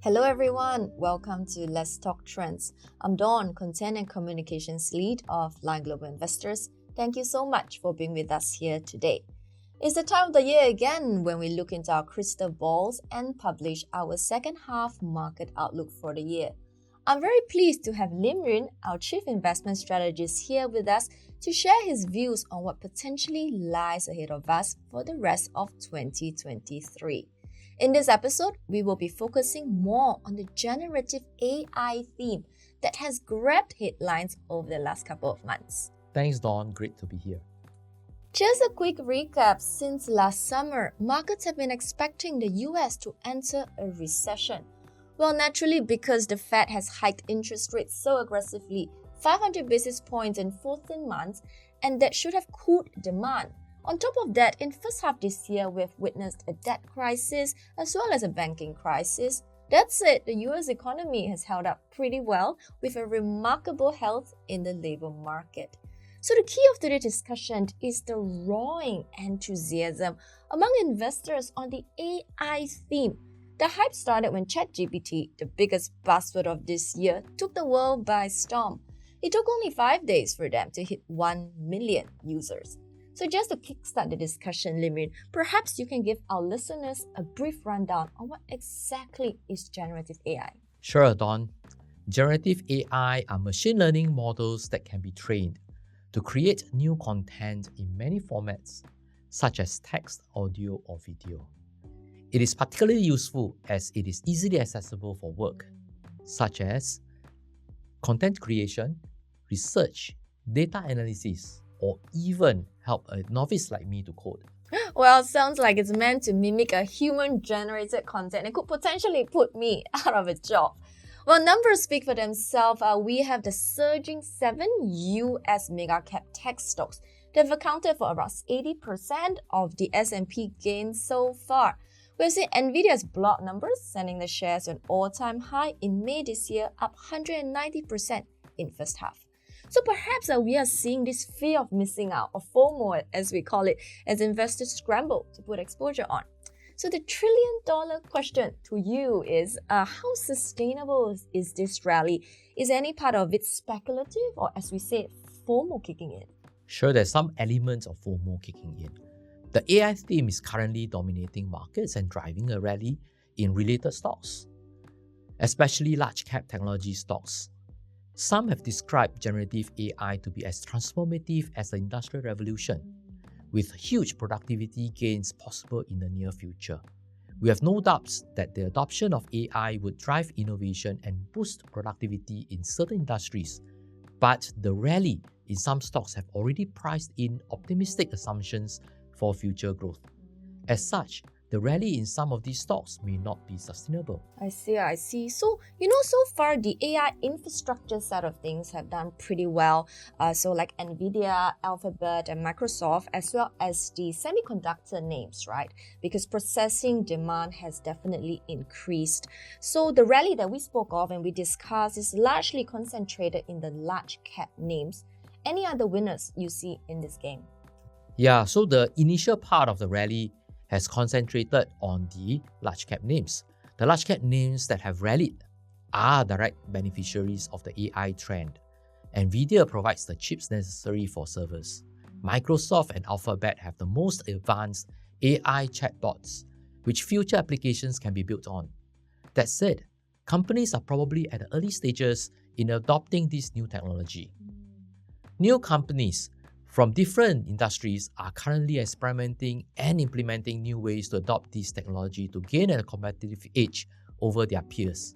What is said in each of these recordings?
Hello everyone, welcome to Let's Talk Trends. I'm Dawn, Content and Communications Lead of Line Global Investors. Thank you so much for being with us here today. It's the time of the year again when we look into our crystal balls and publish our second half market outlook for the year. I'm very pleased to have Lim Yuin, our Chief Investment Strategist, here with us to share his views on what potentially lies ahead of us for the rest of 2023. In this episode, we will be focusing more on the generative AI theme that has grabbed headlines over the last couple of months. Thanks, Dawn. Great to be here. Just a quick recap. Since last summer, markets have been expecting the US to enter a recession. Well, naturally, because the Fed has hiked interest rates so aggressively, 500 basis points in 14 months, and that should have cooled demand. On top of that, in first half this year, we've witnessed a debt crisis as well as a banking crisis. That said, the US economy has held up pretty well with a remarkable health in the labor market. So the key of today's discussion is the roaring enthusiasm among investors on the AI theme. The hype started when ChatGPT, the biggest buzzword of this year, took the world by storm. It took only 5 days for them to hit 1 million users. So just to kickstart the discussion, Lim Yuin, perhaps you can give our listeners a brief rundown on what exactly is generative AI. Sure, Dawn. Generative AI are machine learning models that can be trained to create new content in many formats, such as text, audio, or video. It is particularly useful as it is easily accessible for work, such as content creation, research, data analysis, or even help a novice like me to code. Well, sounds like it's meant to mimic a human-generated content and could potentially put me out of a job. Well, numbers speak for themselves. We have the surging 7 US mega-cap tech stocks that have accounted for around 80% of the S&P gains so far. We've seen Nvidia's block numbers sending the shares to an all-time high in May this year, up 190% in first half. So perhaps we are seeing this fear of missing out, or FOMO as we call it, as investors scramble to put exposure on. So the trillion-dollar question to you is, how sustainable is this rally? Is any part of it speculative, or as we say, FOMO kicking in? Sure, there's some elements of FOMO kicking in. The AI theme is currently dominating markets and driving a rally in related stocks, especially large-cap technology stocks. Some have described generative AI to be as transformative as the Industrial Revolution, with huge productivity gains possible in the near future. We have no doubts that the adoption of AI would drive innovation and boost productivity in certain industries, but the rally in some stocks have already priced in optimistic assumptions for future growth. As such, the rally in some of these stocks may not be sustainable. I see. So, so far the AI infrastructure side of things have done pretty well. So like Nvidia, Alphabet, and Microsoft, as well as the semiconductor names, right? Because processing demand has definitely increased. So the rally that we spoke of and we discussed is largely concentrated in the large cap names. Any other winners you see in this game? Yeah, so the initial part of the rally has concentrated on the large cap names. The large cap names that have rallied are direct beneficiaries of the AI trend. Nvidia provides the chips necessary for servers. Microsoft and Alphabet have the most advanced AI chatbots, which future applications can be built on. That said, companies are probably at the early stages in adopting this new technology. New companies from different industries are currently experimenting and implementing new ways to adopt this technology to gain a competitive edge over their peers.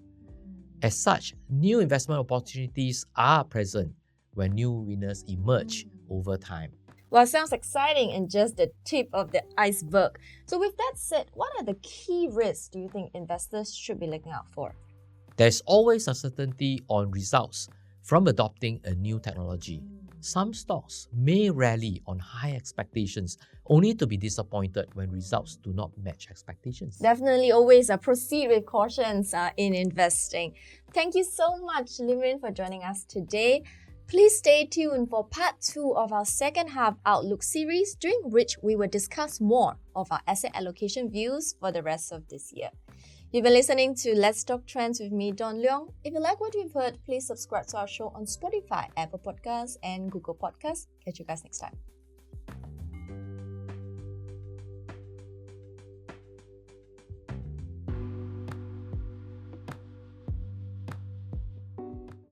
As such, new investment opportunities are present when new winners emerge over time. Well, it sounds exciting and just the tip of the iceberg. So with that said, what are the key risks do you think investors should be looking out for? There's always uncertainty on results from adopting a new technology. Some stocks may rally on high expectations only to be disappointed when results do not match expectations. Definitely always proceed with cautions in investing. Thank you so much, Lim Yuin, for joining us today. Please stay tuned for part 2 of our second half Outlook series, during which we will discuss more of our asset allocation views for the rest of this year. You've been listening to Let's Talk Trends with me, Don Leong. If you like what you've heard, please subscribe to our show on Spotify, Apple Podcasts, and Google Podcasts. Catch you guys next time.